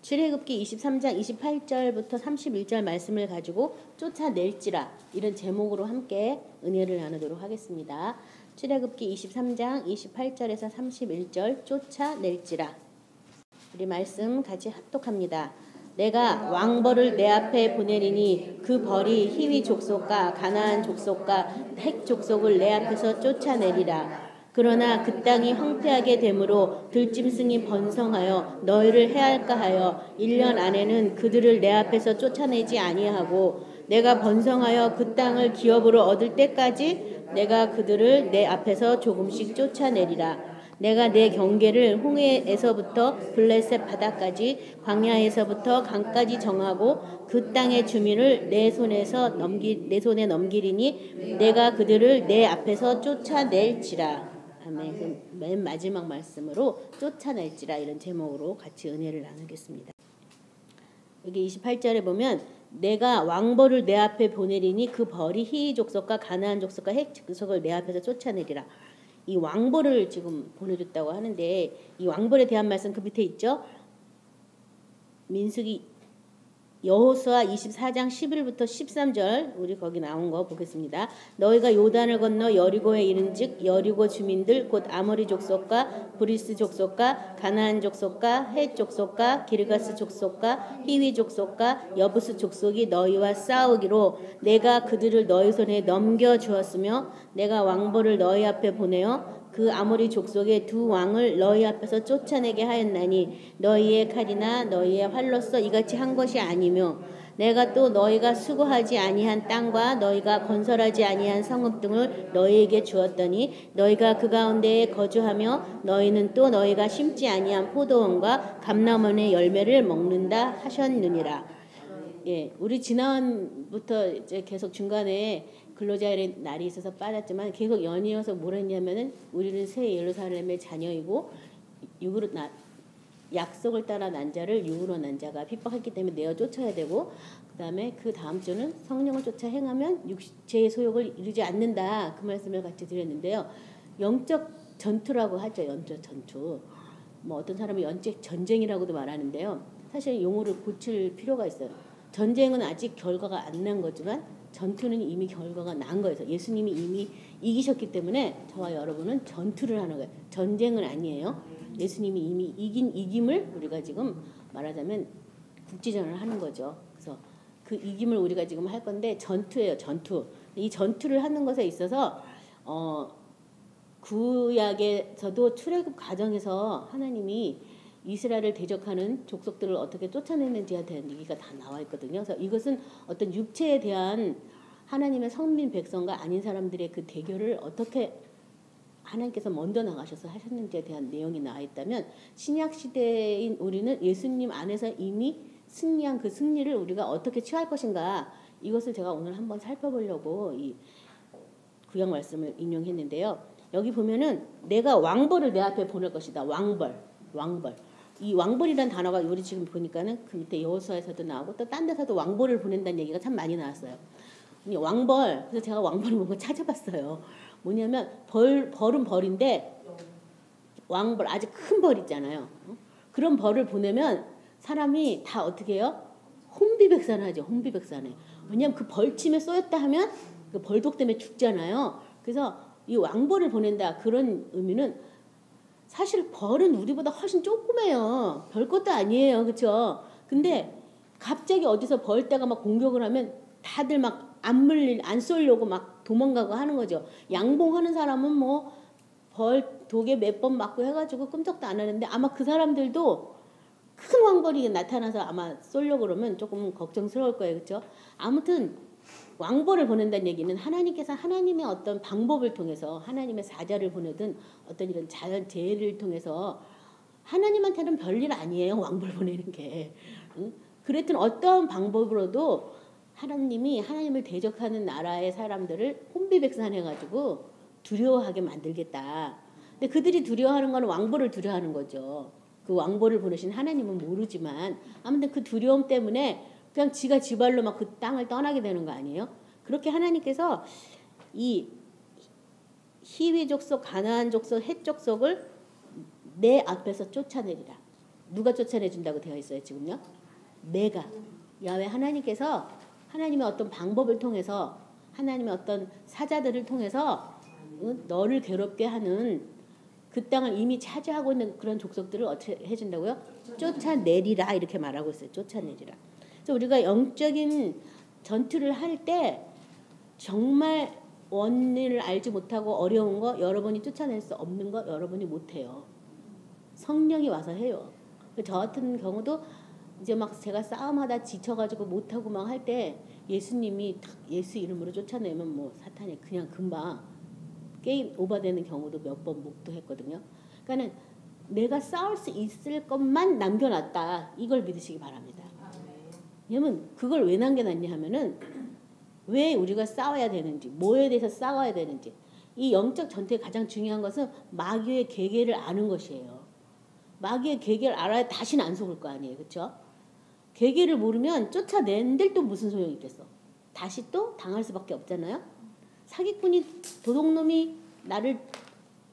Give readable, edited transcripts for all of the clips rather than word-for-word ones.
출애굽기 23장 28절부터 31절 말씀을 가지고 쫓아낼지라 이런 제목으로 함께 은혜를 나누도록 하겠습니다. 출애굽기 23장 28절에서 31절 쫓아낼지라. 우리 말씀 같이 합독합니다. 내가 왕벌을 내 앞에 보내리니 그 벌이 히위 족속과 가나안 족속과 헷 족속을 내 앞에서 쫓아내리라. 그러나 그 땅이 황폐하게 되므로 들짐승이 번성하여 너희를 해할까 하여 1년 안에는 그들을 내 앞에서 쫓아내지 아니하고 내가 번성하여 그 땅을 기업으로 얻을 때까지 내가 그들을 내 앞에서 조금씩 쫓아내리라. 내가 내 경계를 홍해에서부터 블레셋 바다까지 광야에서부터 강까지 정하고 그 땅의 주민을 내 손에 넘기리니 내가 그들을 내 앞에서 쫓아낼지라. 아멘. 맨 마지막 말씀으로 쫓아낼지라 이런 제목으로 같이 은혜를 나누겠습니다. 여기 28절에 보면 내가 왕벌을 내 앞에 보내리니 그 벌이 히위 족속과 가나안 족속과 헷 족속을 내 앞에서 쫓아내리라. 이 왕벌을 지금 보내줬다고 하는데 이 왕벌에 대한 말씀 그 밑에 있죠. 민수기 여호수아 24장 11부터 13절 우리 거기 나온 거 보겠습니다. 너희가 요단을 건너 여리고에 이른즉 여리고 주민들 곧 아모리 족속과 브리스 족속과 가나안 족속과 헷 족속과 기르가스 족속과 히위 족속과 여부스 족속이 너희와 싸우기로 내가 그들을 너희 손에 넘겨 주었으며 내가 왕벌을 너희 앞에 보내어 그 아모리 족속의 두 왕을 너희 앞에서 쫓아내게 하였나니 너희의 칼이나 너희의 활로서 이같이 한 것이 아니며 내가 또 너희가 수고하지 아니한 땅과 너희가 건설하지 아니한 성읍 등을 너희에게 주었더니 너희가 그 가운데에 거주하며 너희는 또 너희가 심지 아니한 포도원과 감람원의 열매를 먹는다 하셨느니라. 예, 우리 지난부터 이제 계속 중간에 근로자의 날이 있어서 빠졌지만 계속 연이어서 뭘 했냐면은 우리는 새 예루살렘의 자녀이고 약속을 따라 난 자를 육으로 난 자가 핍박했기 때문에 내어 쫓아야 되고 그다음에 그 다음 주는 성령을 쫓아 행하면 육체의 소욕을 이루지 않는다 그 말씀을 같이 드렸는데요. 영적 전투라고 하죠. 영적 전투. 뭐 어떤 사람은 영적 전쟁이라고도 말하는데요. 사실 용어를 고칠 필요가 있어요. 전쟁은 아직 결과가 안 난 거지만 전투는 이미 결과가 난 거예요. 예수님이 이미 이기셨기 때문에 저와 여러분은 전투를 하는 거예요. 전쟁은 아니에요. 예수님이 이미 이김을 우리가 지금 말하자면 국지전을 하는 거죠. 그래서 그 이김을 우리가 지금 할 건데 전투예요. 전투. 이 전투를 하는 것에 있어서 구약에서도 출애굽 과정에서 하나님이 이스라엘을 대적하는 족속들을 어떻게 쫓아내는지에 대한 얘기가 다 나와 있거든요. 그래서 이것은 어떤 육체에 대한 하나님의 선민 백성과 아닌 사람들의 그 대결을 어떻게 하나님께서 먼저 나가셔서 하셨는지에 대한 내용이 나와 있다면 신약 시대인 우리는 예수님 안에서 이미 승리한 그 승리를 우리가 어떻게 취할 것인가 이것을 제가 오늘 한번 살펴보려고 이 구약 말씀을 인용했는데요. 여기 보면은 내가 왕벌을 내 앞에 보낼 것이다. 왕벌. 이 왕벌이라는 단어가 우리 지금 보니까는 그 밑에 여호수아에서도 나오고 또 딴 데서도 왕벌을 보낸다는 얘기가 참 많이 나왔어요. 왕벌. 그래서 제가 왕벌을 뭔가 찾아봤어요. 뭐냐면 벌은 벌인데 왕벌 아주 큰 벌 있잖아요. 그런 벌을 보내면 사람이 다 어떻게 해요? 혼비백산하죠. 혼비백산해. 왜냐하면 그 벌침에 쏘였다 하면 그 벌독 때문에 죽잖아요. 그래서 이 왕벌을 보낸다 그런 의미는 사실 벌은 우리보다 훨씬 조그매요. 별것도 아니에요. 그렇죠? 근데 갑자기 어디서 벌떼가 막 공격을 하면 다들 막 안 쏠려고 막 도망가고 하는 거죠. 양봉하는 사람은 뭐 벌 독에 몇 번 맞고 해가지고 끔찍도 안 하는데 아마 그 사람들도 큰 왕벌이 나타나서 아마 쏠려고 그러면 조금 걱정스러울 거예요. 그렇죠? 아무튼 왕벌을 보낸다는 얘기는 하나님께서 하나님의 어떤 방법을 통해서 하나님의 사자를 보내든 어떤 이런 자연 재해를 통해서 하나님한테는 별일 아니에요. 왕벌 보내는 게. 그랬든 어떤 방법으로도 하나님이 하나님을 대적하는 나라의 사람들을 혼비백산해가지고 두려워하게 만들겠다. 근데 그들이 두려워하는 건 왕벌을 두려워하는 거죠. 그 왕벌을 보내신 하나님은 모르지만 아무튼 그 두려움 때문에 그냥 지가 지발로 막 그 땅을 떠나게 되는 거 아니에요? 그렇게 하나님께서 이 히위 족속, 가나안 족속, 헷 족속을 내 앞에서 쫓아내리라. 누가 쫓아내준다고 되어 있어요 지금요? 내가. 야훼 하나님께서 하나님의 어떤 방법을 통해서 하나님의 어떤 사자들을 통해서 너를 괴롭게 하는 그 땅을 이미 차지하고 있는 그런 족속들을 어떻게 해준다고요? 쫓아내리라 이렇게 말하고 있어요. 쫓아내리라. 그래서 우리가 영적인 전투를 할 때 정말 원인을 알지 못하고 어려운 거 여러분이 쫓아낼 수 없는 거 여러분이 못해요. 성령이 와서 해요. 저 같은 경우도 이제 막 제가 싸움하다 지쳐가지고 못하고 막 할 때 예수님이 예수 이름으로 쫓아내면 뭐 사탄이 그냥 금방 게임 오버되는 경우도 몇 번 목도했거든요. 그러니까는 내가 싸울 수 있을 것만 남겨놨다. 이걸 믿으시기 바랍니다. 왜냐면 그걸 왜 남겨놨냐 하면은 왜 우리가 싸워야 되는지, 뭐에 대해서 싸워야 되는지, 이 영적 전투의 가장 중요한 것은 마귀의 계계를 아는 것이에요. 마귀의 계계를 알아야 다시는 안 속을 거 아니에요. 그렇죠? 계계를 모르면 쫓아낸들 또 무슨 소용이 있겠어. 다시 또 당할 수밖에 없잖아요. 사기꾼이 도둑놈이 나를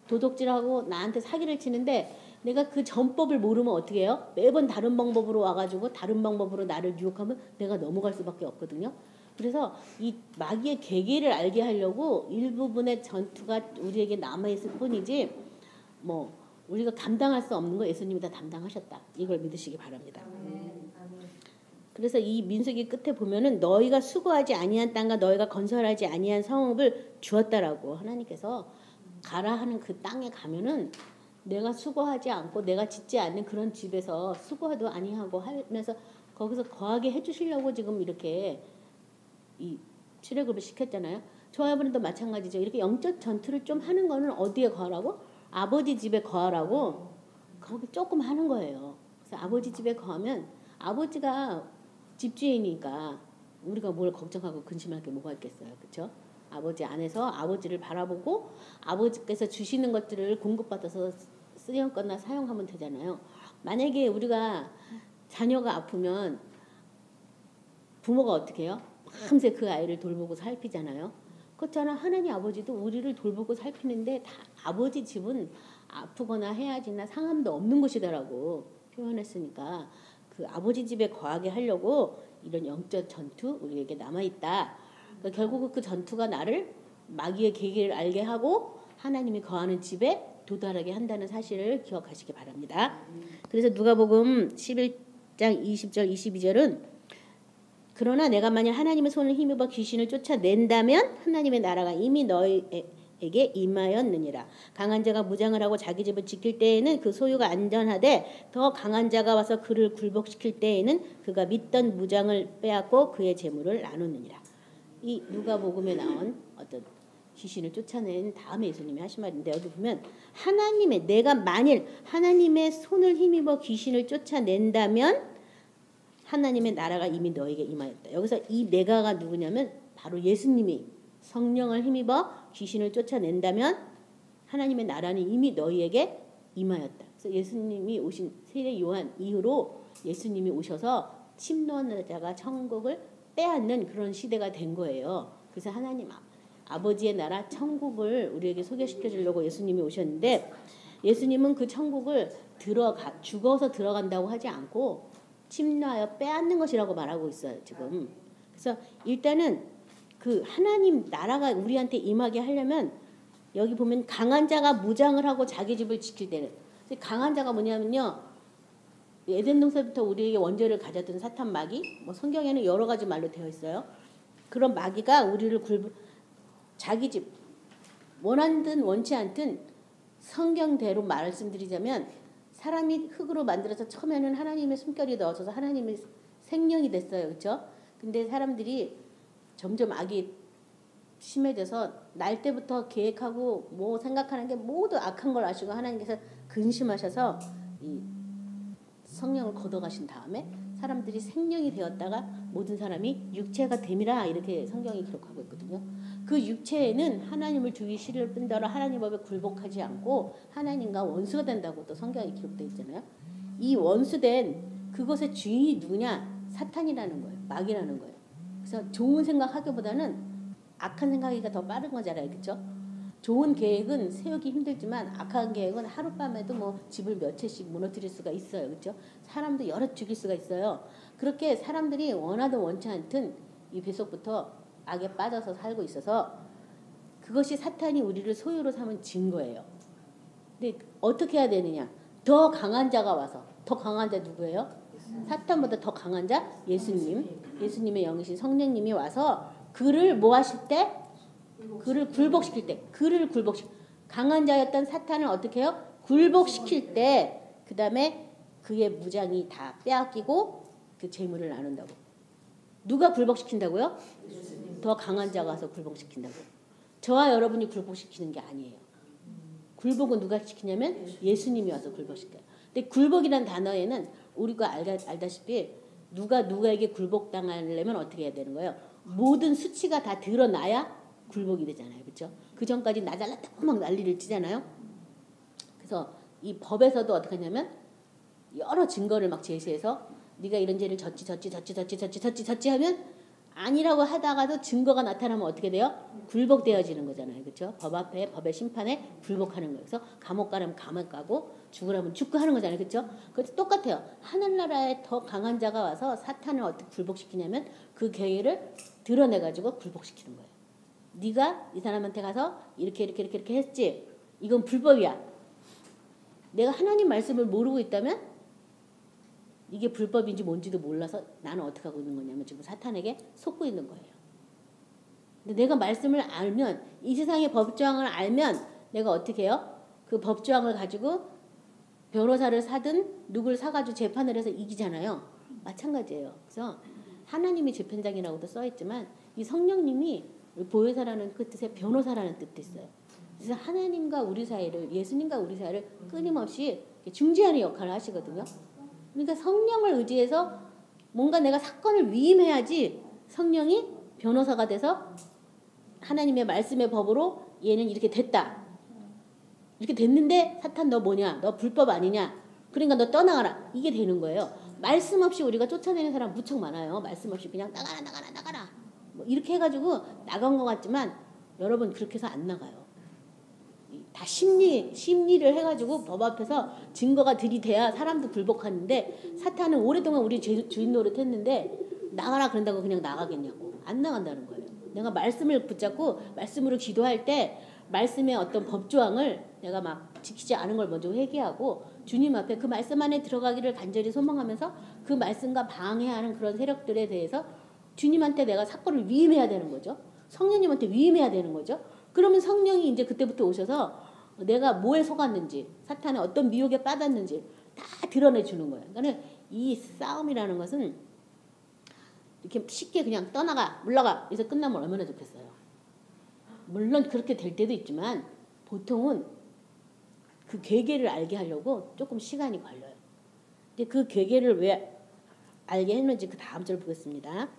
도둑질하고 나한테 사기를 치는데 내가 그 전법을 모르면 어떻게 해요? 매번 다른 방법으로 와가지고 다른 방법으로 나를 유혹하면 내가 넘어갈 수밖에 없거든요. 그래서 이 마귀의 계계를 알게 하려고 일부분의 전투가 우리에게 남아있을 뿐이지 뭐 우리가 감당할 수 없는 거 예수님이 다 담당하셨다. 이걸 믿으시기 바랍니다. 그래서 이 민수기 끝에 보면은 너희가 수고하지 아니한 땅과 너희가 건설하지 아니한 성읍을 주었다라고 하나님께서 가라 하는 그 땅에 가면은 내가 수고하지 않고 내가 짓지 않는 그런 집에서 수고도 아니하고 하면서 거기서 거하게 해주시려고 지금 이렇게 이 출애굽을 시켰잖아요. 저와 여러분도 마찬가지죠. 이렇게 영적 전투를 좀 하는 거는 어디에 거하라고? 아버지 집에 거하라고 거기 조금 하는 거예요. 그래서 아버지 집에 거하면 아버지가 집주인이니까 우리가 뭘 걱정하고 근심할 게 뭐가 있겠어요. 그렇죠? 아버지 안에서 아버지를 바라보고 아버지께서 주시는 것들을 공급받아서 쓰였거나 사용하면 되잖아요. 만약에 우리가 자녀가 아프면 부모가 어떻게 해요? 밤새 그 아이를 돌보고 살피잖아요. 그렇잖아. 하나님 아버지도 우리를 돌보고 살피는데 다 아버지 집은 아프거나 해야지나 상함도 없는 곳이더라고 표현했으니까 그 아버지 집에 거하게 하려고 이런 영적 전투 우리에게 남아있다. 그러니까 결국 그 전투가 나를 마귀의 계기를 알게 하고 하나님이 거하는 집에 도달하게 한다는 사실을 기억하시기 바랍니다. 그래서 누가복음 11장 20절 22절은 그러나 내가 만약 하나님의 손을 힘입어 귀신을 쫓아낸다면 하나님의 나라가 이미 너희에게 임하였느니라. 강한 자가 무장을 하고 자기 집을 지킬 때에는 그 소유가 안전하되 더 강한 자가 와서 그를 굴복시킬 때에는 그가 믿던 무장을 빼앗고 그의 재물을 나누느니라. 이 누가복음에 나온 어떤 귀신을 쫓아낸 다음에 예수님이 하신 말인데 여기 보면 내가 만일 하나님의 손을 힘입어 귀신을 쫓아낸다면 하나님의 나라가 이미 너에게 임하였다. 여기서 이 내가가 누구냐면 바로 예수님이 성령을 힘입어 귀신을 쫓아낸다면 하나님의 나라는 이미 너희에게 임하였다. 그래서 예수님이 오신 세례 요한 이후로 예수님이 오셔서 침노하는 자가 천국을 빼앗는 그런 시대가 된 거예요. 그래서 하나님 아버지의 나라 천국을 우리에게 소개시켜 주려고 예수님이 오셨는데 예수님은 그 천국을 죽어서 들어간다고 하지 않고 침노하여 빼앗는 것이라고 말하고 있어요 지금. 그래서 일단은 그 하나님 나라가 우리한테 임하게 하려면 여기 보면 강한 자가 무장을 하고 자기 집을 지킬 때는 강한 자가 뭐냐면요 에덴 동산부터 우리에게 원죄를 가졌던 사탄 마귀 뭐 성경에는 여러 가지 말로 되어 있어요. 그런 마귀가 우리를 자기 집 원하든 원치 않든 성경대로 말씀드리자면 사람이 흙으로 만들어서 처음에는 하나님의 숨결이 넣어서 하나님의 생명이 됐어요. 그렇죠? 근데 사람들이 점점 악이 심해져서 날 때부터 계획하고 뭐 생각하는 게 모두 악한 걸 아시고 하나님께서 근심하셔서 이 성령을 걷어가신 다음에 사람들이 생명이 되었다가 모든 사람이 육체가 됨이라 이렇게 성경이 기록하고 있거든요. 그 육체에는 하나님을 두기 싫을 뿐더러 하나님 법에 굴복하지 않고 하나님과 원수가 된다고 또 성경에 기록되어 있잖아요. 이 원수된 그것의 주인이 누구냐? 사탄이라는 거예요. 마귀라는 거예요. 그래서 좋은 생각하기보다는 악한 생각이 더 빠른 거잖아요. 그렇죠? 좋은 계획은 세우기 힘들지만 악한 계획은 하룻밤에도 뭐 집을 몇 채씩 무너뜨릴 수가 있어요. 그렇죠? 사람도 여러 죽일 수가 있어요. 그렇게 사람들이 원하든 원치 않든 이 뱃속부터 악에 빠져서 살고 있어서 그것이 사탄이 우리를 소유로 삼은 증거예요. 근데 어떻게 해야 되느냐? 더 강한 자가 와서, 더 강한 자 누구예요? 사탄보다 더 강한 자? 예수님. 예수님의 영이신 성령님이 와서 그를 뭐 하실 때? 그를 굴복시킬 때. 그를 강한 자였던 사탄을 어떻게 해요? 굴복시킬 때 그 다음에 그의 무장이 다 빼앗기고 그 재물을 나눈다고. 누가 굴복시킨다고요? 더 강한 자가 와서 굴복시킨다고. 저와 여러분이 굴복시키는 게 아니에요. 굴복은 누가 시키냐면 예수님이 와서 굴복시켜요. 근데 굴복이란 단어에는 우리가 알다시피 누가에게 굴복당하려면 어떻게 해야 되는 거예요? 모든 수치가 다 드러나야 굴복이 되잖아요. 그렇죠? 그 전까지 나 잘났다고 막 난리를 치잖아요. 그래서 이 법에서도 어떻게 하냐면 여러 증거를 막 제시해서 네가 이런 죄를 졌지 하면 아니라고 하다가도 증거가 나타나면 어떻게 돼요? 굴복되어지는 거잖아요. 그렇죠? 법 앞에 법의 심판에 굴복하는 거예요. 그래서 감옥 가려면 감옥 가고 죽으라면 죽고 하는 거잖아요. 그렇죠? 그것도 똑같아요. 하늘나라에 더 강한 자가 와서 사탄을 어떻게 굴복시키냐면 그 계획을 드러내가지고 굴복시키는 거예요. 네가 이 사람한테 가서 이렇게 했지. 이건 불법이야. 내가 하나님 말씀을 모르고 있다면 이게 불법인지 뭔지도 몰라서 나는 어떻게 하고 있는 거냐면 지금 사탄에게 속고 있는 거예요. 근데 내가 말씀을 알면 이 세상의 법조항을 알면 내가 어떻게 해요? 그 법조항을 가지고 변호사를 사든 누굴 사가지고 재판을 해서 이기잖아요. 마찬가지예요. 그래서 하나님이 재판장이라고도 써있지만 이 성령님이 보혜사라는 그 뜻에 변호사라는 뜻도 있어요. 그래서 하나님과 우리 사이를 예수님과 우리 사이를 끊임없이 중재하는 역할을 하시거든요. 그러니까 성령을 의지해서 뭔가 내가 사건을 위임해야지 성령이 변호사가 돼서 하나님의 말씀의 법으로 얘는 이렇게 됐다. 이렇게 됐는데 사탄 너 뭐냐? 너 불법 아니냐? 그러니까 너 떠나가라. 이게 되는 거예요. 말씀 없이 우리가 쫓아내는 사람 무척 많아요. 말씀 없이 그냥 나가라. 뭐 이렇게 해가지고 나간 것 같지만 여러분 그렇게 해서 안 나가요. 다 심리를 해가지고 법 앞에서 증거가 들이대야 사람도 굴복하는데 사탄은 오랫동안 우리 주인 노릇했는데 나가라 그런다고 그냥 나가겠냐고. 안 나간다는 거예요. 내가 말씀을 붙잡고 말씀으로 기도할 때 말씀의 어떤 법조항을 내가 막 지키지 않은 걸 먼저 회개하고 주님 앞에 그 말씀 안에 들어가기를 간절히 소망하면서 그 말씀과 방해하는 그런 세력들에 대해서 주님한테 내가 사건을 위임해야 되는 거죠. 성령님한테 위임해야 되는 거죠. 그러면 성령이 이제 그때부터 오셔서 내가 뭐에 속았는지 사탄의 어떤 미혹에 빠졌는지 다 드러내주는 거예요. 그러니까 이 싸움이라는 것은 이렇게 쉽게 그냥 떠나가 물러가 그래서 끝나면 얼마나 좋겠어요. 물론 그렇게 될 때도 있지만 보통은 그 괴계를 알게 하려고 조금 시간이 걸려요. 근데 그 괴계를 왜 알게 했는지 그 다음 절 보겠습니다.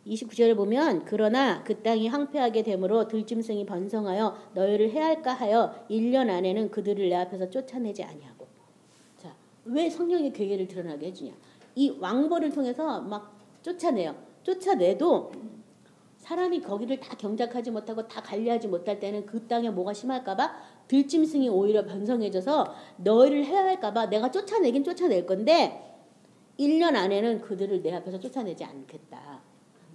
29절에 보면 그러나 그 땅이 황폐하게 되므로 들짐승이 번성하여 너희를 해할까 하여 1년 안에는 그들을 내 앞에서 쫓아내지 아니하고. 자, 왜 성령의 괴계를 드러나게 해주냐. 이 왕벌을 통해서 막 쫓아내요. 쫓아내도 사람이 거기를 다 경작하지 못하고 다 관리하지 못할 때는 그 땅에 뭐가 심할까 봐 들짐승이 오히려 번성해져서 너희를 해할까 봐 내가 쫓아내긴 쫓아낼 건데 1년 안에는 그들을 내 앞에서 쫓아내지 않겠다.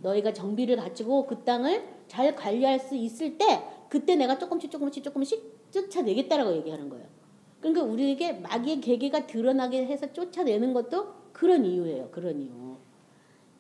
너희가 정비를 갖추고 그 땅을 잘 관리할 수 있을 때 그때 내가 조금씩 쫓아내겠다라고 얘기하는 거예요. 그러니까 우리에게 마귀의 계계가 드러나게 해서 쫓아내는 것도 그런 이유예요. 그런 이유.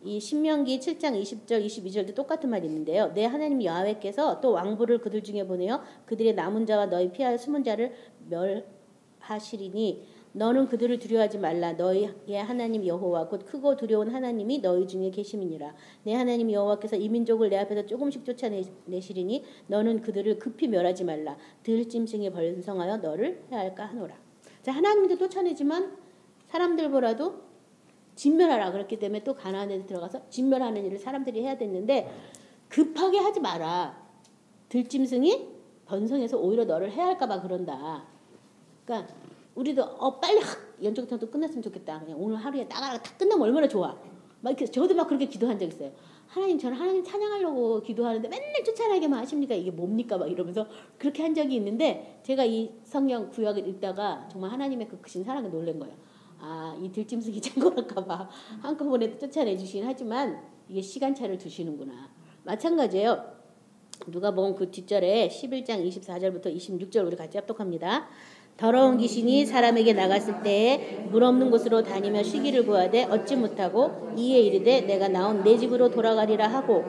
이 신명기 7장 20절 22절도 똑같은 말이 있는데요. 내 하나님 여호와께서 또 왕부를 그들 중에 보내어 그들의 남은 자와 너희 피하여 숨은 자를 멸하시리니 너는 그들을 두려워하지 말라. 너희의 하나님 여호와 곧 크고 두려운 하나님이 너희 중에 계심이니라. 내 하나님 여호와께서 이 민족을 내 앞에서 조금씩 쫓아내시리니 너는 그들을 급히 멸하지 말라. 들짐승이 번성하여 너를 해할까 하노라. 자, 하나님도 쫓아내지만 사람들보다도 진멸하라. 그렇기 때문에 또 가나안에 들어가서 진멸하는 일을 사람들이 해야 됐는데 급하게 하지 마라. 들짐승이 번성해서 오히려 너를 해할까 봐 그런다. 그러니까 우리도 빨리 연초부터 끝났으면 좋겠다. 그냥 오늘 하루에 나가라 다 끝나면 얼마나 좋아. 막 이렇게 저도 막 그렇게 기도한 적 있어요. 하나님 저는 하나님 찬양하려고 기도하는데 맨날 쫓아내게만 하십니까? 이게 뭡니까? 막 이러면서 그렇게 한 적이 있는데 제가 이 성경 구약을 읽다가 정말 하나님의 그 크신 사랑에 놀란 거예요. 아, 이 들짐승이 창궐할까 봐 한꺼번에 쫓아내 주시긴 하지만 이게 시간차를 두시는구나. 마찬가지예요. 누가복음 그 뒷절에 11장 24절부터 26절 우리 같이 합독합니다. 더러운 귀신이 사람에게 나갔을 때에 물 없는 곳으로 다니며 쉬기를 구하되 얻지 못하고 이에 이르되 내가 나온 내 집으로 돌아가리라 하고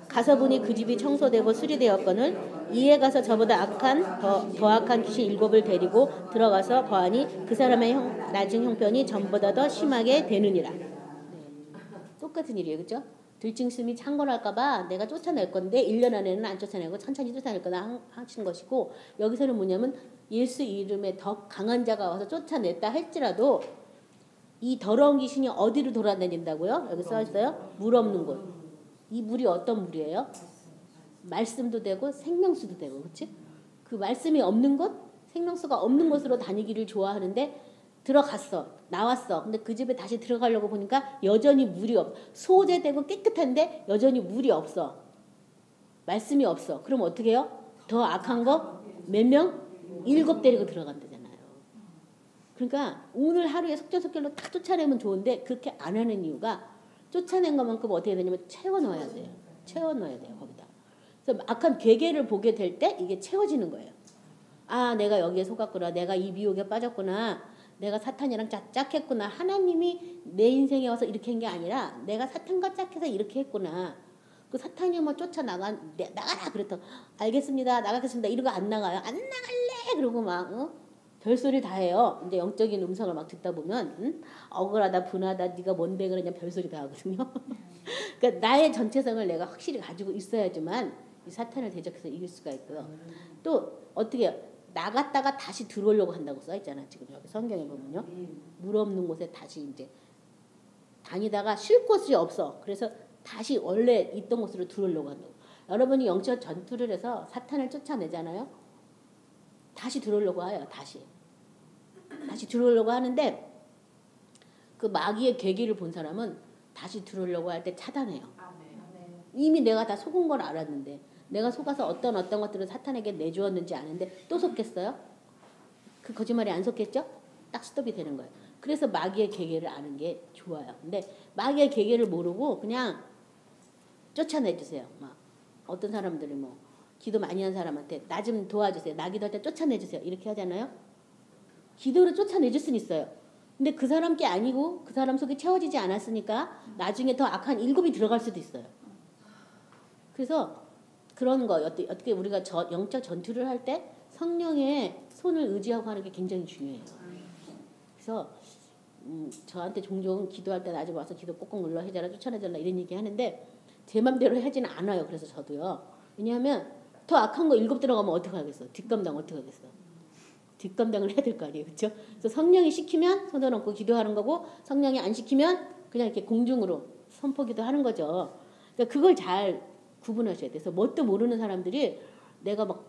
가서 보니 그 집이 청소되고 수리되었거늘 이에 가서 저보다 악한 더 악한 귀신 7을 데리고 들어가서 보아니 그 사람의 나중 형편이 전보다 더 심하게 되느니라. 네. 똑같은 일이에요. 그렇죠? 들짐승이 창궐할까봐 내가 쫓아낼 건데 1년 안에는 안 쫓아내고 천천히 쫓아낼 거다 하신 것이고 여기서는 뭐냐면 예수 이름에 더 강한 자가 와서 쫓아냈다 할지라도 이 더러운 귀신이 어디로 돌아다닌다고요? 여기 써 있어요. 물 없는 곳. 이 물이 어떤 물이에요? 말씀도 되고 생명수도 되고 그렇지? 그 말씀이 없는 곳, 생명수가 없는 곳으로 다니기를 좋아하는데 들어갔어. 나왔어. 근데 그 집에 다시 들어가려고 보니까 여전히 물이 소재되고 깨끗한데 여전히 물이 없어. 말씀이 없어. 그럼 어떻게 해요? 더 악한 거 몇 명? 7 데리고 들어간다잖아요. 그러니까 오늘 하루에 속전속결로 다 쫓아내면 좋은데 그렇게 안 하는 이유가 쫓아낸 것만큼 어떻게 되냐면 채워넣어야 돼요. 채워넣어야 돼요. 거기다. 그래서 악한 괴계를 보게 될 때 이게 채워지는 거예요. 아, 내가 여기에 속았구나. 내가 이 미혹에 빠졌구나. 내가 사탄이랑 짝했구나. 하나님이 내 인생에 와서 이렇게 한 게 아니라 내가 사탄과 짝해서 이렇게 했구나. 그 사탄이 뭐 쫓아나가라 그랬더. 알겠습니다. 나가겠습니다. 이러고 안 나가요. 안 나갈래. 그러고 막 별소리 다 해요. 이제 영적인 음성을 막 듣다 보면 억울하다 분하다 네가 뭔데 그러냐 별소리 다 하거든요. 그러니까 나의 전체성을 내가 확실히 가지고 있어야지만 이 사탄을 대적해서 이길 수가 있고요. 또 어떻게 해요? 나갔다가 다시 들어오려고 한다고 써있잖아. 지금 여기 성경에 보면요. 물 없는 곳에 다시 이제 다니다가 쉴 곳이 없어. 그래서 다시 원래 있던 곳으로 들어오려고 한다고. 여러분이 영적 전투를 해서 사탄을 쫓아내잖아요. 다시 들어오려고 해요. 다시 들어오려고 하는데 그 마귀의 계기를 본 사람은 다시 들어오려고 할 때 차단해요. 이미 내가 다 속은 걸 알았는데 내가 속아서 어떤 것들을 사탄에게 내주었는지 아는데 또 속겠어요? 그 거짓말이 안 속겠죠? 딱 스톱이 되는 거예요. 그래서 마귀의 계계를 아는 게 좋아요. 근데 마귀의 계계를 모르고 그냥 쫓아내주세요. 막 어떤 사람들이 뭐 기도 많이 한 사람한테 나 좀 도와주세요. 나 기도할 때 쫓아내주세요. 이렇게 하잖아요. 기도로 쫓아내줄 수는 있어요. 근데 그 사람 게 아니고 그 사람 속에 채워지지 않았으니까 나중에 더 악한 7이 들어갈 수도 있어요. 그래서 그런 거 어떻게 우리가 영적 전투를 할 때 성령의 손을 의지하고 하는 게 굉장히 중요해요. 그래서 저한테 종종 기도할 때 나 좀 와서 기도 꼭꼭 눌러 해줘라 쫓아내줘라 이런 얘기 하는데 제 맘대로 하지는 않아요. 그래서 저도요. 왜냐하면 더 악한 거 7 들어가면 어떡하겠어. 뒷감당 어떡하겠어. 뒷감당을 해야 될 거 아니에요. 그렇죠? 그래서 성령이 시키면 손을 얹고 기도하는 거고 성령이 안 시키면 그냥 이렇게 공중으로 선포기도 하는 거죠. 그러니까 그걸 잘 구분하셔야 돼서 뭣도 모르는 사람들이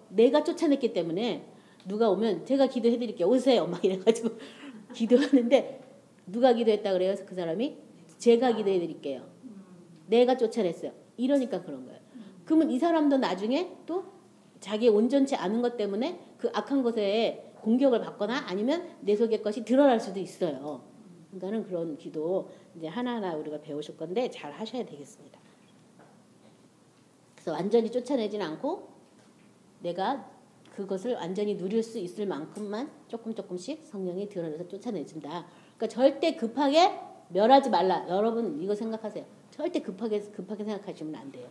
내가 쫓아냈기 때문에 누가 오면 제가 기도해드릴게요. 오세요. 막 이래가지고 기도하는데 누가 기도했다 그래요? 그 사람이 제가 기도해드릴게요. 내가 쫓아냈어요. 이러니까 그런 거예요. 그러면 이 사람도 나중에 또 자기 온전치 않은 것 때문에 그 악한 것에 공격을 받거나 아니면 내 속의 것이 드러날 수도 있어요. 그러니까는 그런 기도 이제 하나하나 우리가 배우실 건데 잘 하셔야 되겠습니다. 그래서 완전히 쫓아내진 않고 내가 그것을 완전히 누릴 수 있을 만큼만 조금씩 성령이 드러내서 쫓아내준다. 그러니까 절대 급하게 멸하지 말라. 여러분 이거 생각하세요. 절대 급하게 생각하시면 안 돼요.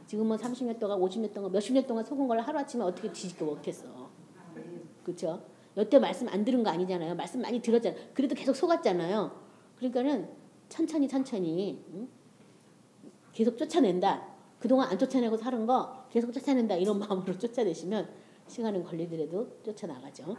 지금 뭐 30년 동안 50년 동안 몇십 년 동안 속은 걸 하루아침에 어떻게 뒤집고 먹겠어. 그렇죠? 여태 말씀 안 들은 거 아니잖아요. 말씀 많이 들었잖아요. 그래도 계속 속았잖아요. 그러니까는 천천히 계속 쫓아낸다. 그동안 안 쫓아내고 사는 거 계속 쫓아낸다. 이런 마음으로 쫓아내시면 시간은 걸리더라도 쫓아나가죠.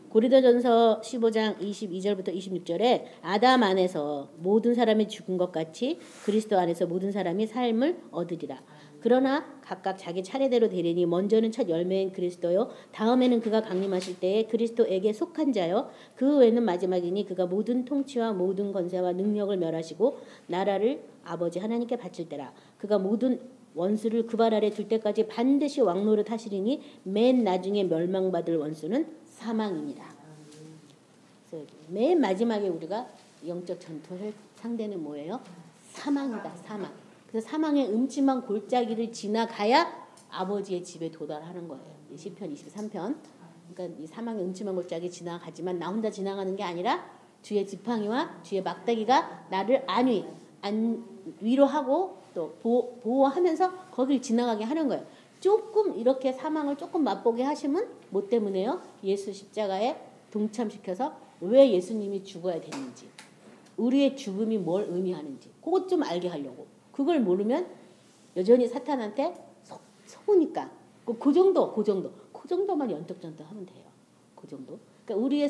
고린도전서 15장 22절부터 26절에 아담 안에서 모든 사람이 죽은 것 같이 그리스도 안에서 모든 사람이 삶을 얻으리라. 그러나 각각 자기 차례대로 되리니 먼저는 첫 열매인 그리스도요 다음에는 그가 강림하실 때에 그리스도에게 속한 자요 그 후에는 마지막이니 그가 모든 통치와 모든 권세와 능력을 멸하시고 나라를 아버지 하나님께 바칠 때라. 그가 모든 원수를 그 발 아래 둘 때까지 반드시 왕노릇 하시리니 맨 나중에 멸망받을 원수는 사망입니다. 그래서 맨 마지막에 우리가 영적 전투를 상대는 뭐예요? 사망이다. 사망. 그래서 사망의 음침한 골짜기를 지나가야 아버지의 집에 도달하는 거예요. 시편 23편. 그러니까 이 사망의 음침한 골짜기 지나가지만 나 혼자 지나가는 게 아니라 주의 지팡이와 주의 막대기가 나를 위로하고 또 보호하면서 거길 지나가게 하는 거예요. 조금 이렇게 사망을 조금 맛보게 하시면 뭐 때문에요? 예수 십자가에 동참시켜서 왜 예수님이 죽어야 되는지, 우리의 죽음이 뭘 의미하는지 그것 좀 알게 하려고. 그걸 모르면 여전히 사탄한테 속으니까 그 정도만 연적 전투하면 돼요. 그 정도. 그러니까 우리의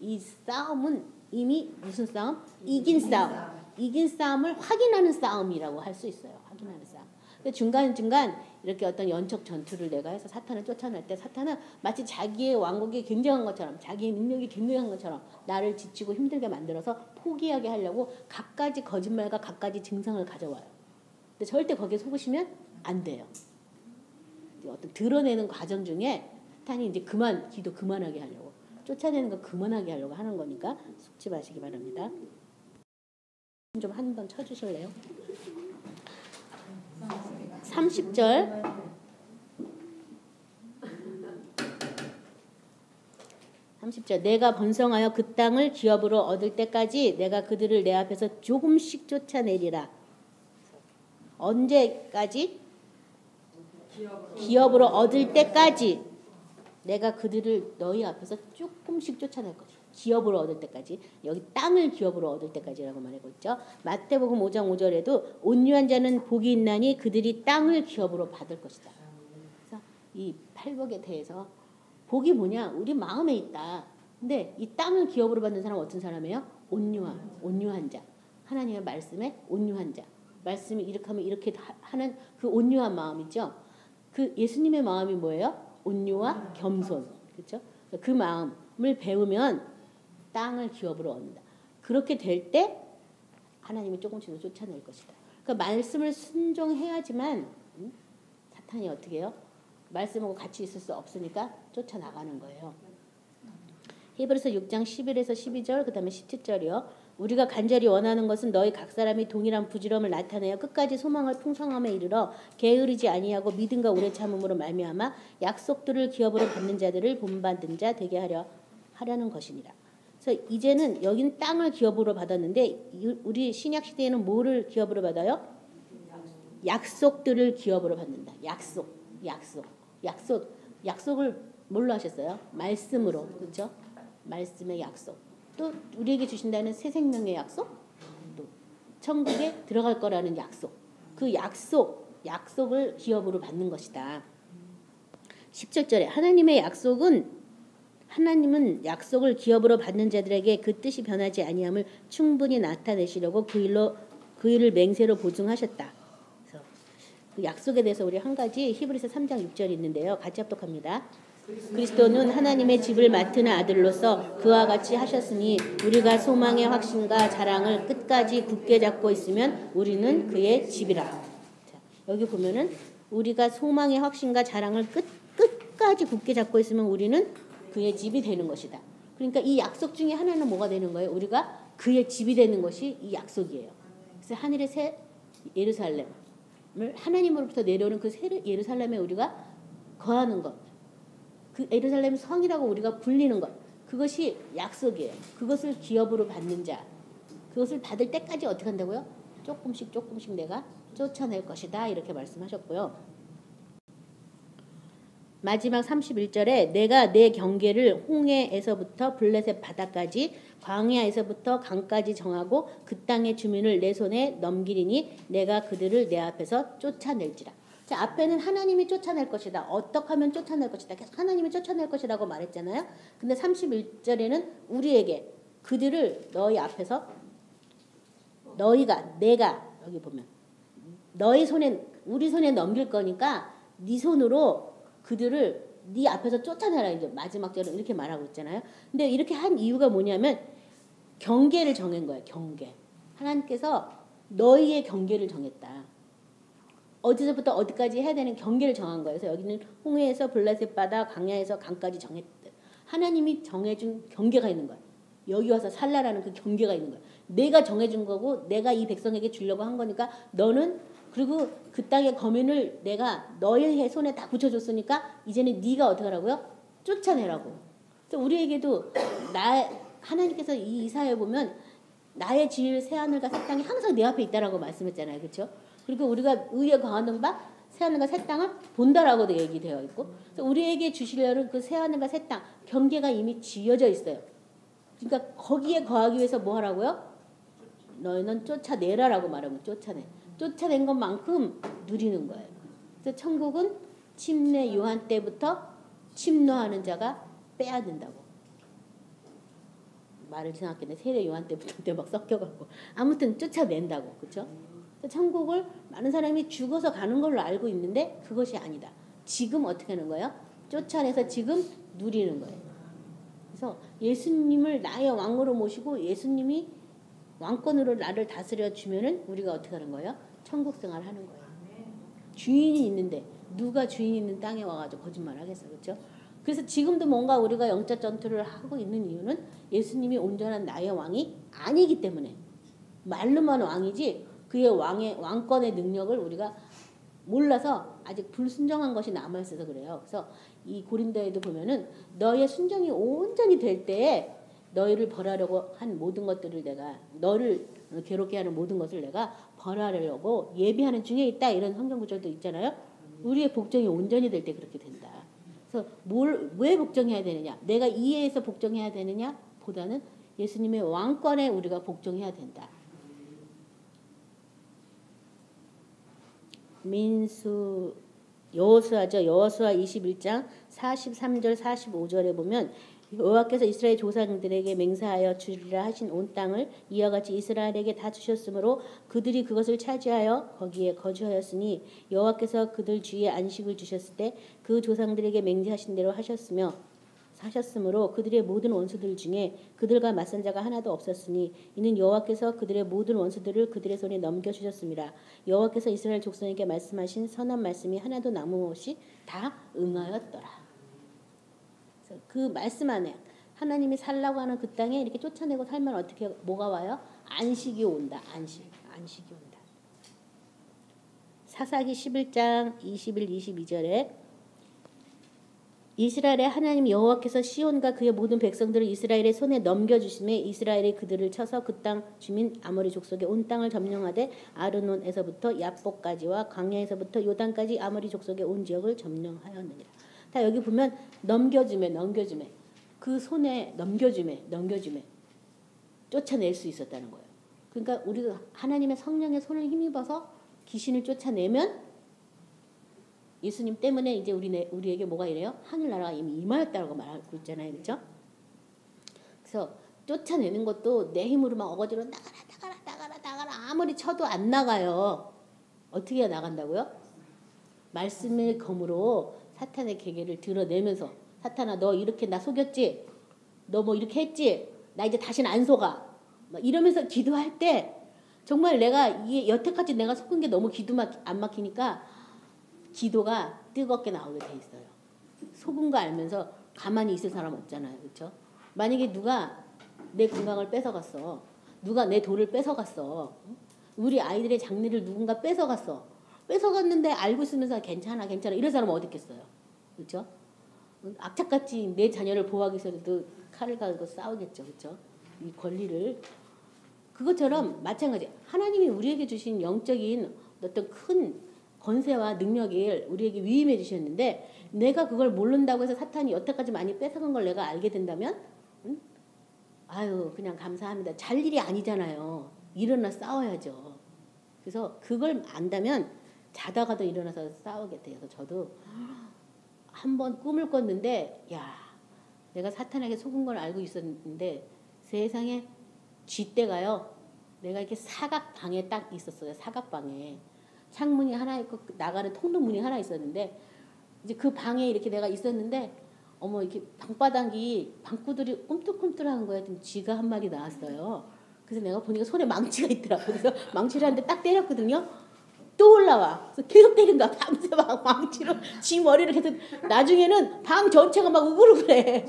이 싸움은 이미 무슨 싸움? 이긴 싸움. 이긴 싸움을 확인하는 싸움이라고 할 수 있어요. 확인하는 싸움. 중간중간 이렇게 어떤 연적 전투를 내가 해서 사탄을 쫓아낼 때 사탄은 마치 자기의 왕국이 굉장한 것처럼 자기의 능력이 굉장한 것처럼 나를 지치고 힘들게 만들어서 포기하게 하려고 갖가지 거짓말과 갖가지 증상을 가져와요. 근데 절대 거기에 속으시면 안 돼요. 어떤 드러내는 과정 중에 사탄이 이제 기도 그만하게 하려고 쫓아내는 거 그만하게 하려고 하는 거니까 속지 마시기 바랍니다. 좀 한 번 쳐주실래요? 30절 내가 번성하여 그 땅을 기업으로 얻을 때까지 내가 그들을 내 앞에서 조금씩 쫓아내리라. 언제까지? 기업으로 얻을 때까지 내가 그들을 너희 앞에서 조금씩 쫓아낼 것이다. 기업으로 얻을 때까지. 여기 땅을 기업으로 얻을 때까지라고 말하고 있죠. 마태복음 5장 5절에도 온유한 자는 복이 있나니 그들이 땅을 기업으로 받을 것이다. 그래서 이 팔복에 대해서 복이 뭐냐? 우리 마음에 있다. 근데 이 땅을 기업으로 받는 사람은 어떤 사람이에요? 온유한 자. 하나님의 말씀에 온유한 자. 말씀이 이렇게 하면 이렇게 하는 그 온유한 마음이죠. 그 예수님의 마음이 뭐예요? 온유와 겸손. 그렇죠? 그 마음을 배우면 땅을 기업으로 얻는다. 그렇게 될 때 하나님이 조금씩 더 쫓아낼 것이다. 그러니까 말씀을 순종해야지만 사탄이 어떻게 해요? 말씀하고 같이 있을 수 없으니까 쫓아나가는 거예요. 히브리서 6장 11에서 12절 그 다음에 17절이요. 우리가 간절히 원하는 것은 너희 각 사람이 동일한 부지런을 나타내어 끝까지 소망을 풍성함에 이르러 게으르지 아니하고 믿음과 오래 참음으로 말미암아 약속들을 기업으로 받는 자들을 본받은 자 되게 하려는 것이니라. 그래서 이제는 여긴 땅을 기업으로 받았는데 우리 신약 시대에는 뭐를 기업으로 받아요? 약속들을 기업으로 받는다. 약속을 뭘로 하셨어요? 말씀으로. 그렇죠? 말씀의 약속. 또 우리에게 주신다는 새 생명의 약속, 또 천국에 들어갈 거라는 약속. 그 약속을 기업으로 받는 것이다. 17절에 하나님은 약속을 기업으로 받는 자들에게 그 뜻이 변하지 아니함을 충분히 나타내시려고 그 일을 맹세로 보증하셨다. 그래서 그 약속에 대해서 우리 한 가지 히브리서 3장 6절이 있는데요. 같이 합독합니다. 그리스도는 하나님의 집을 맡은 아들로서 그와 같이 하셨으니 우리가 소망의 확신과 자랑을 끝까지 굳게 잡고 있으면 우리는 그의 집이라. 자, 여기 보면은 우리가 소망의 확신과 자랑을 끝까지 굳게 잡고 있으면 우리는 그의 집이 되는 것이다. 그러니까 이 약속 중에 하나는 뭐가 되는 거예요? 우리가 그의 집이 되는 것이 이 약속이에요. 그래서 하늘의 새 예루살렘을 하나님으로부터 내려오는 그 새 예루살렘에 우리가 거하는 것. 그 예루살렘 성이라고 우리가 불리는 것. 그것이 약속이에요. 그것을 기업으로 받는 자. 그것을 받을 때까지 어떻게 한다고요? 조금씩 내가 쫓아낼 것이다. 이렇게 말씀하셨고요. 마지막 31절에 내가 내 경계를 홍해에서부터 블레셋 바다까지 광야에서부터 강까지 정하고 그 땅의 주민을 내 손에 넘기리니 내가 그들을 내 앞에서 쫓아낼지라. 자, 앞에는 하나님이 쫓아낼 것이다. 어떻게 하면 쫓아낼 것이다. 계속 하나님이 쫓아낼 것이라고 말했잖아요. 근데 31절에는 우리에게 그들을 너희 앞에서 내가 여기 보면 너희 손에 우리 손에 넘길 거니까 네 손으로 그들을 네 앞에서 쫓아내라. 이제 마지막 절은 이렇게 말하고 있잖아요. 근데 이렇게 한 이유가 뭐냐면 경계를 정한 거예요. 경계. 하나님께서 너희의 경계를 정했다. 어디서부터 어디까지 해야 되는 경계를 정한 거예요. 그래서 여기는 홍해에서 블레셋 바다, 광야에서 강까지 정했다. 하나님이 정해준 경계가 있는 거예요. 여기 와서 살라라는 그 경계가 있는 거예요. 내가 정해준 거고 내가 이 백성에게 주려고 한 거니까 너는 그리고 그 땅의 거민을 내가 너의 손에 다 붙여줬으니까 이제는 네가 어떻게 하라고요? 쫓아내라고. 그래서 우리에게도 하나님께서 이 이사야에 보면 나의 지을 새하늘과 새 땅이 항상 내 앞에 있다라고 말씀했잖아요. 그렇죠? 그리고 우리가 의에 거하는 바 새하늘과 새 땅을 본다라고도 얘기되어 있고, 그래서 우리에게 주시려는 그 새하늘과 새 땅 경계가 이미 지어져 있어요. 그러니까 거기에 거하기 위해서 뭐 하라고요? 너희는 쫓아내라라고 말하면 쫓아내. 쫓아낸 것만큼 누리는 거예요. 그래서 천국은 침례 요한 때부터 침노하는 자가 빼앗는다고. 말을 이상하게 세례 요한 때부터 막 섞여갖고 아무튼 쫓아낸다고. 그렇죠? 천국을 많은 사람이 죽어서 가는 걸로 알고 있는데 그것이 아니다. 지금 어떻게 하는 거예요? 쫓아내서 지금 누리는 거예요. 그래서 예수님을 나의 왕으로 모시고 예수님이 왕권으로 나를 다스려 주면은 우리가 어떻게 하는 거예요? 천국 생활 하는 거예요. 주인이 있는데 누가 주인 있는 땅에 와가지고 거짓말 하겠어, 그렇죠? 그래서 지금도 뭔가 우리가 영적 전투를 하고 있는 이유는 예수님이 온전한 나의 왕이 아니기 때문에. 말로만 왕이지 그의 왕권의 능력을 우리가 몰라서 아직 불순종한 것이 남아있어서 그래요. 그래서 이 고린도에도 보면은 너의 순종이 온전히 될 때에 너희를 벌하려고 한 모든 것들을 내가 너를 괴롭게 하는 모든 것을 내가 벌하려고 예비하는 중에 있다. 이런 성경 구절도 있잖아요. 우리의 복종이 온전히 될 때 그렇게 된다. 그래서 왜 복종해야 되느냐? 내가 이해해서 복종해야 되느냐? 보다는 예수님의 왕권에 우리가 복종해야 된다. 여호수아죠. 여호수아 21장 43절 45절에 보면 여호와께서 이스라엘 조상들에게 맹세하여 주리라 하신 온 땅을 이와 같이 이스라엘에게 다 주셨으므로 그들이 그것을 차지하여 거기에 거주하였으니 여호와께서 그들 주위에 안식을 주셨을 때 그 조상들에게 맹세하신 대로 하셨으므로 그들의 모든 원수들 중에 그들과 맞선 자가 하나도 없었으니 이는 여호와께서 그들의 모든 원수들을 그들의 손에 넘겨주셨습니다. 여호와께서 이스라엘 족속에게 말씀하신 선한 말씀이 하나도 남음없이 다 응하였더라. 그 말씀 안에 하나님이 살라고 하는 그 땅에 이렇게 쫓아내고 살면 어떻게 뭐가 와요? 안식이 온다. 안식이 온다. 사사기 11장 21, 22절에 이스라엘의 하나님 여호와께서 시온과 그의 모든 백성들을 이스라엘의 손에 넘겨주심에 이스라엘이 그들을 쳐서 그 땅 주민 아모리 족속의 온 땅을 점령하되 아르논에서부터 야복까지와 광야에서부터 요단까지 아모리 족속의 온 지역을 점령하였느니라. 다 여기 보면 넘겨주매 그 손에 넘겨주매 쫓아낼 수 있었다는 거예요. 그러니까 우리가 하나님의 성령의 손을 힘입어서 귀신을 쫓아내면 예수님 때문에 이제 우리에게 뭐가 이래요? 하늘나라가 이미 임하였다고 말하고 있잖아요. 그렇죠? 그래서 쫓아내는 것도 내 힘으로 막 어거지로 나가라 아무리 쳐도 안 나가요. 어떻게 해야 나간다고요? 말씀의 검으로 사탄의 계계를 드러내면서 사탄아 너 이렇게 나 속였지? 너 뭐 이렇게 했지? 나 이제 다시는 안 속아. 막 이러면서 기도할 때 정말 내가 여태까지 내가 속은 게 너무 안 막히니까 기도가 뜨겁게 나오게 돼 있어요. 속은 거 알면서 가만히 있을 사람 없잖아요. 그렇죠? 만약에 누가 내 건강을 뺏어갔어. 누가 내 돌을 뺏어갔어. 우리 아이들의 장래를 누군가 뺏어갔는데 알고 있으면서 괜찮아 이런 사람은 어디 있겠어요. 그렇죠? 악착같이 내 자녀를 보호하기 위해서도 칼을 가지고 싸우겠죠. 그렇죠? 이 권리를 그것처럼 마찬가지 하나님이 우리에게 주신 영적인 어떤 큰 권세와 능력을 우리에게 위임해 주셨는데 내가 그걸 모른다고 해서 사탄이 여태까지 많이 뺏어간 걸 내가 알게 된다면 아유 그냥 감사합니다. 잘 일이 아니잖아요. 일어나 싸워야죠. 그래서 그걸 안다면 자다가도 일어나서 싸우게 돼서 저도 한번 꿈을 꿨는데 야 내가 사탄에게 속은 걸 알고 있었는데 세상에 쥐떼가요. 내가 이렇게 사각방에 딱 있었어요. 사각방에 창문이 하나 있고 나가는 통로 문이 하나 있었는데 이제 그 방에 이렇게 내가 있었는데 어머 이렇게 방바닥이 방구들이 꿈틀꿈틀한 거야. 좀 쥐가 한 마리 나왔어요. 그래서 내가 보니까 손에 망치가 있더라고. 그래서 망치를 한 대 딱 때렸거든요. 또 올라와. 그래서 계속 때린 거야. 밤새 막 망치로 쥐 머리를 계속. 나중에는 방 전체가 막 우글우글해.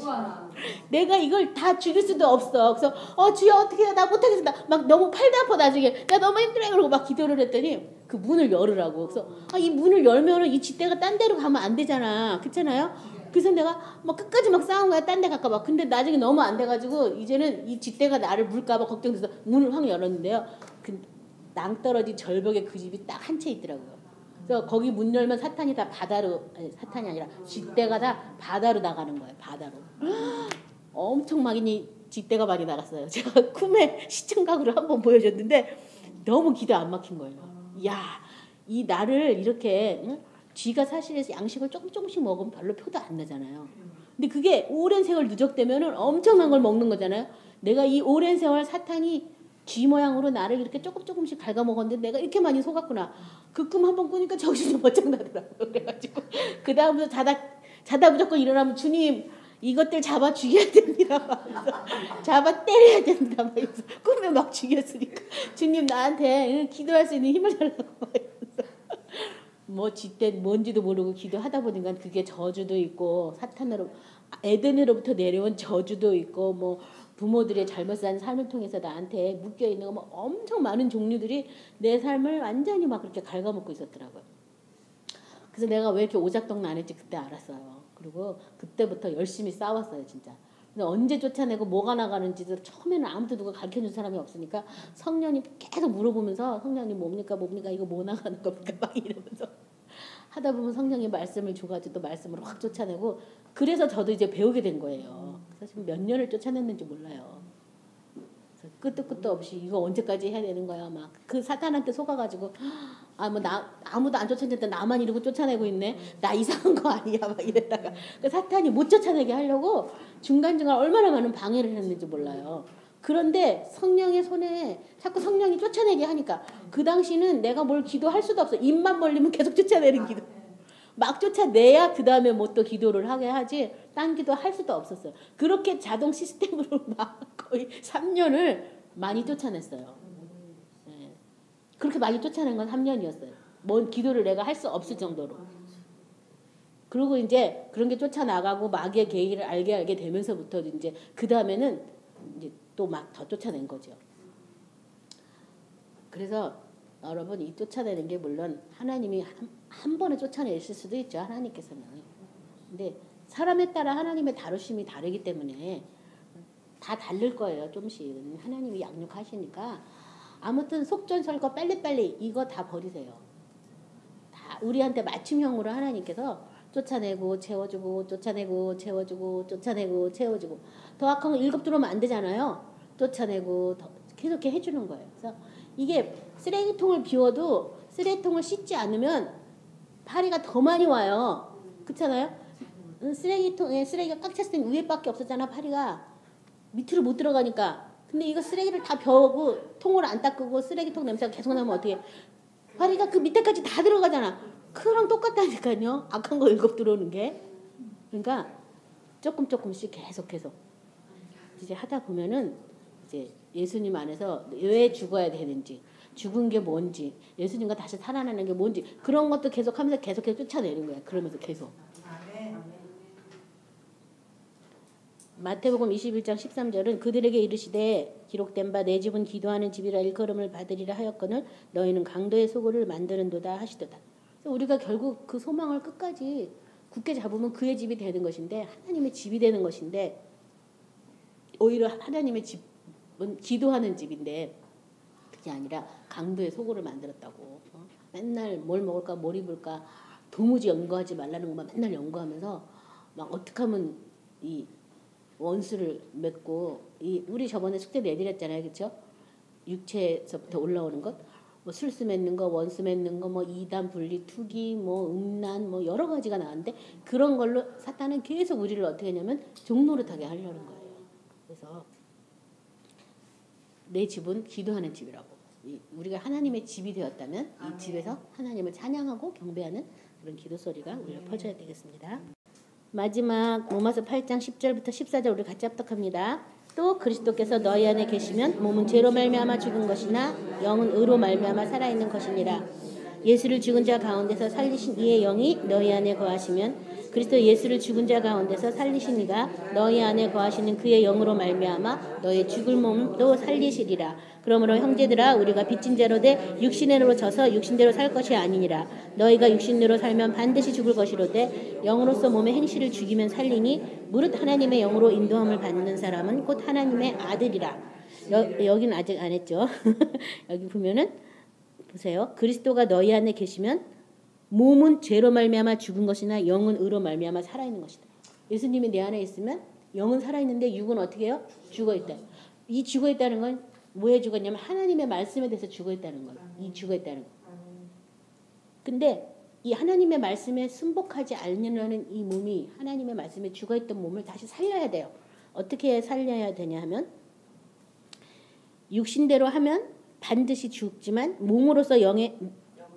내가 이걸 다 죽일 수도 없어. 그래서 쥐야 어떻게 해요? 나 못하겠어. 막 너무 팔도 아파 나중에. 나 너무 힘들어. 그러고 막 기도를 했더니 그 문을 열으라고. 그래서 이 문을 열면은 이 쥐떼가 딴 데로 가면 안 되잖아. 그렇잖아요? 그래서 내가 막 끝까지 막 싸운 거야. 딴 데 갈까 봐. 근데 나중에 너무 안 돼가지고 이제는 이 쥐떼가 나를 물까 봐 걱정돼서 문을 확 열었는데요. 낭떠러지 절벽에 그 집이 딱 한 채 있더라고요. 그래서 거기 문 열면 사탄이 다 바다로, 아니 사탄이 아니라 쥐떼가 다 바다로 나가는 거예요. 바다로. 엄청 많이 쥐떼가 많이 나갔어요. 제가 꿈에 시청각으로 한번 보여줬는데 너무 기도 안 막힌 거예요. 야, 이 나를 이렇게 응? 쥐가 사실 양식을 조금씩 먹으면 별로 표도 안 나잖아요. 근데 그게 오랜 세월 누적되면은 엄청난 걸 먹는 거잖아요. 내가 이 오랜 세월 사탄이 쥐 모양으로 나를 이렇게 조금씩 갉아먹었는데 내가 이렇게 많이 속았구나. 그 꿈 한번 꾸니까 정신이 번쩍 나더라고요. 그래가지고 그 다음부터 자다 무조건 일어나면 주님 이것들 잡아 죽여야 됩니다. 잡아 때려야 됩니다. 막 이러면서 꿈에 막 죽였으니까 주님 나한테 기도할 수 있는 힘을 달라고 막 이러면서 뭐 쥐때 뭔지도 모르고 기도하다 보니까 그게 저주도 있고 사탄으로 에덴으로부터 내려온 저주도 있고 뭐 부모들의 잘못 산 삶을 통해서 나한테 묶여있는 거 뭐 엄청 많은 종류들이 내 삶을 완전히 막 그렇게 갉아먹고 있었더라고요. 그래서 내가 왜 이렇게 오작동 나는지 그때 알았어요. 그리고 그때부터 열심히 싸웠어요 진짜. 근데 언제 쫓아내고 뭐가 나가는지도 처음에는 아무도 누가 가르쳐준 사람이 없으니까 성령이 계속 물어보면서 성령님 뭡니까 이거 뭐 나가는 겁니까 막 이러면서 하다 보면 성령이 말씀을 줘가지고 또 말씀으로 확 쫓아내고 그래서 저도 이제 배우게 된 거예요. 그래서 지금 몇 년을 쫓아냈는지 몰라요. 끝도 없이 이거 언제까지 해야 되는 거야 막 그 사탄한테 속아가지고 뭐 아무도 안 쫓아냈는데 나만 이러고 쫓아내고 있네. 나 이상한 거 아니야 막 이랬다가 그 사탄이 못 쫓아내게 하려고 중간중간 얼마나 많은 방해를 했는지 몰라요. 그런데 성령의 손에 자꾸 성령이 쫓아내게 하니까 그 당시는 내가 뭘 기도할 수도 없어. 입만 벌리면 계속 쫓아내는 기도. 막 쫓아내야 그 다음에 뭐 또 기도를 하게 하지 딴 기도 할 수도 없었어요. 그렇게 자동 시스템으로 막 거의 3년을 많이 쫓아냈어요. 네. 그렇게 많이 쫓아낸 건 3년이었어요. 뭔 기도를 내가 할 수 없을 정도로. 그리고 이제 그런 게 쫓아나가고 마귀의 계획을 알게 되면서부터 이제 그 다음에는 이제 또 막 더 쫓아낸 거죠. 그래서 여러분 이 쫓아내는 게 물론 하나님이 한 번에 쫓아내실 수도 있죠. 하나님께서는. 근데 사람에 따라 하나님의 다루심이 다르기 때문에 다 다를 거예요. 조금씩. 하나님이 양육하시니까. 아무튼 속전설거 빨리빨리 이거 다 버리세요. 다 우리한테 맞춤형으로 하나님께서 쫓아내고 채워주고 쫓아내고 채워주고 쫓아내고 채워주고 더 악한 거 일곱 들어오면 안 되잖아요. 쫓아내고 계속 이렇게 해주는 거예요. 그래서 이게 쓰레기통을 비워도 쓰레기통을 씻지 않으면 파리가 더 많이 와요. 그렇잖아요? 쓰레기통에 쓰레기가 꽉 찼을 때 위에밖에 없었잖아. 파리가 밑으로 못 들어가니까. 근데 이거 쓰레기를 다 벼고 통을 안 닦고 쓰레기통 냄새가 계속 나면 어떻게 파리가 그 밑에까지 다 들어가잖아. 그랑 똑같다니까요. 악한 거 일곱 들어오는 게. 그러니까 조금씩 계속 이제 하다 보면은 이제 예수님 안에서 왜 죽어야 되는지, 죽은 게 뭔지, 예수님과 다시 살아나는 게 뭔지 그런 것도 계속하면서 계속 쫓아내는 거야. 그러면서 계속. 마태복음 21장 13절은 그들에게 이르시되 기록된 바 내 집은 기도하는 집이라 일컬음을 받으리라 하였거늘 너희는 강도의 소굴을 만드는도다 하시도다. 우리가 결국 그 소망을 끝까지 굳게 잡으면 그의 집이 되는 것인데 하나님의 집이 되는 것인데 오히려 하나님의 집은 기도하는 집인데 그게 아니라 강도의 소굴을 만들었다고. 맨날 뭘 먹을까 뭘 입을까 도무지 연구하지 말라는 것만 맨날 연구하면서 막 어떻게 하면 이 원수를 맺고 우리 저번에 숙제 내드렸잖아요. 그렇죠? 육체에서부터 올라오는 것. 뭐 술수 맺는 거, 원수 맺는 거, 뭐 이단, 분리, 투기, 뭐 음란, 뭐 여러 가지가 나왔는데 그런 걸로 사탄은 계속 우리를 어떻게 하냐면 종노릇하게 하려는 거예요. 그래서 내 집은 기도하는 집이라고. 우리가 하나님의 집이 되었다면 이 집에서 하나님을 찬양하고 경배하는 그런 기도 소리가 울려 퍼져야 되겠습니다. 마지막 로마서 8장 10절부터 14절 우리 같이 합독합니다. 또 그리스도께서 너희 안에 계시면 몸은 죄로 말미암아 죽은 것이나 영은 의로 말미암아 살아있는 것이니라. 예수를 죽은 자 가운데서 살리신 이의 영이 너희 안에 거하시면 그리스도 예수를 죽은 자 가운데서 살리신 이가 너희 안에 거하시는 그의 영으로 말미암아 너의 죽을 몸도 살리시리라. 그러므로 형제들아 우리가 빚진 자로 돼 육신으로 져서 육신대로 살 것이 아니니라. 너희가 육신으로 살면 반드시 죽을 것이로되 영으로서 몸의 행실을 죽이면 살리니 무릇 하나님의 영으로 인도함을 받는 사람은 곧 하나님의 아들이라. 여기는 아직 안 했죠. 여기 보면은 보세요. 그리스도가 너희 안에 계시면 몸은 죄로 말미암아 죽은 것이나 영은 의로 말미암아 살아있는 것이다. 예수님이 내 안에 있으면 영은 살아있는데 육은 어떻게 해요? 죽어있다. 이 죽어있다는 건 뭐에 죽었냐면 하나님의 말씀에 대해서 죽어있다는 거예요. 이 죽어있다는 거. 근데 이 하나님의 말씀에 순복하지 않으려는 이 몸이 하나님의 말씀에 죽어있던 몸을 다시 살려야 돼요. 어떻게 살려야 되냐 하면 육신대로 하면 반드시 죽지만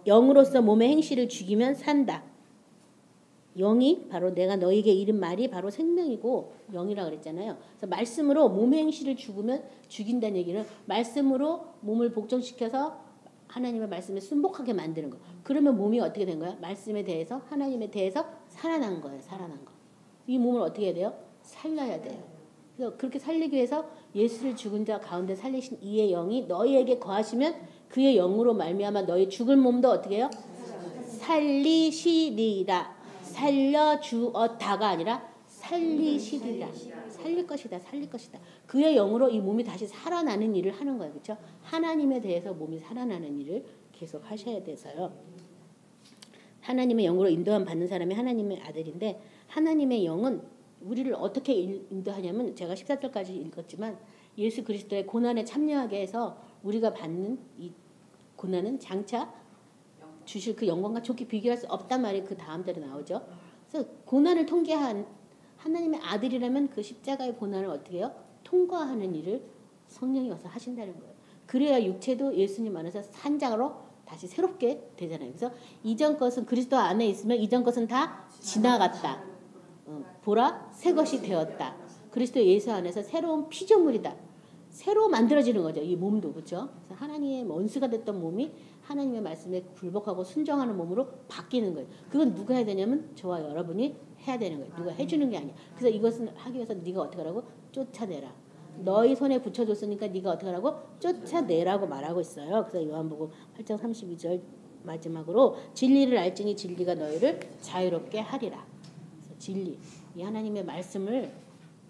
영으로서 몸의 행실을 죽이면 산다. 영이 바로 내가 너에게 이른 말이 바로 생명이고 영이라 그랬잖아요. 그래서 말씀으로 몸의 행실을 죽으면 죽인다는 얘기는 말씀으로 몸을 복종시켜서 하나님의 말씀에 순복하게 만드는 거. 그러면 몸이 어떻게 된 거야? 말씀에 대해서 하나님에 대해서 살아난 거예요. 살아난 거. 이 몸을 어떻게 해야 돼요? 살려야 돼요. 그래서 그렇게 살리기 위해서 예수를 죽은 자 가운데 살리신 이의 영이 너희에게 거하시면 그의 영으로 말미암아 너희 죽을 몸도 어떻게 해요? 살리시리라. 살려주었다가 아니라 살리시리라. 살릴 것이다. 살릴 것이다. 그의 영으로 이 몸이 다시 살아나는 일을 하는 거예요. 그렇죠? 하나님에 대해서 몸이 살아나는 일을 계속 하셔야 돼서요. 하나님의 영으로 인도함 받는 사람이 하나님의 아들인데 하나님의 영은 우리를 어떻게 인도하냐면 제가 14절까지 읽었지만 예수 그리스도의 고난에 참여하게 해서 우리가 받는 이 고난은 장차 주실 그 영광과 좋게 비교할 수 없단 말이 그 다음 절에 나오죠. 그래서 고난을 통과한 하나님의 아들이라면 그 십자가의 고난을 어떻게 해요? 통과하는 일을 성령이 와서 하신다는 거예요. 그래야 육체도 예수님 안에서 산자로 다시 새롭게 되잖아요. 그래서 이전 것은 그리스도 안에 있으면 이전 것은 다 지나갔다. 보라 새 것이 되었다. 그리스도 예수 안에서 새로운 피조물이다. 새로 만들어지는 거죠. 이 몸도 그렇죠. 그래서 하나님의 원수가 됐던 몸이 하나님의 말씀에 굴복하고 순종하는 몸으로 바뀌는 거예요. 그건 누가 해야 되냐면 저와 여러분이 해야 되는 거예요. 누가 해주는 게 아니야. 그래서 이것은 하기 위해서 네가 어떻게 하라고? 쫓아내라. 너희 손에 붙여줬으니까 네가 어떻게 하라고? 쫓아내라고 말하고 있어요. 그래서 요한복음 8장 32절 마지막으로 진리를 알지니 진리가 너희를 자유롭게 하리라. 그래서 진리, 이 하나님의 말씀을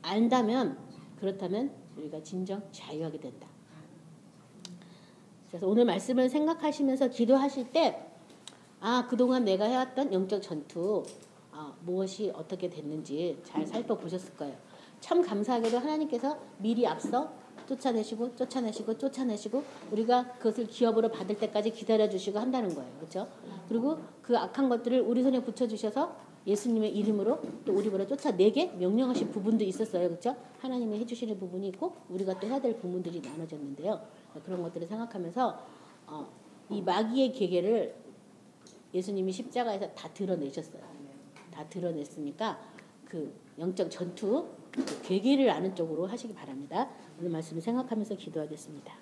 안다면 그렇다면 우리가 진정 자유하게 된다. 그래서 오늘 말씀을 생각하시면서 기도하실 때 그동안 내가 해왔던 영적 전투 무엇이 어떻게 됐는지 잘 살펴보셨을 거예요. 참 감사하게도 하나님께서 미리 앞서 쫓아내시고 우리가 그것을 기업으로 받을 때까지 기다려주시고 한다는 거예요. 그렇죠? 그리고 그 악한 것들을 우리 손에 붙여주셔서 예수님의 이름으로 또 우리보다 쫓아내게 명령하신 부분도 있었어요. 그렇죠? 하나님이 해주시는 부분이 있고 우리가 또 해야 될 부분들이 나눠졌는데요. 그런 것들을 생각하면서 이 마귀의 계계를 예수님이 십자가에서 다 드러내셨어요. 다 드러냈으니까 그 영적 전투 그 계계를 아는 쪽으로 하시기 바랍니다. 오늘 말씀을 생각하면서 기도하겠습니다.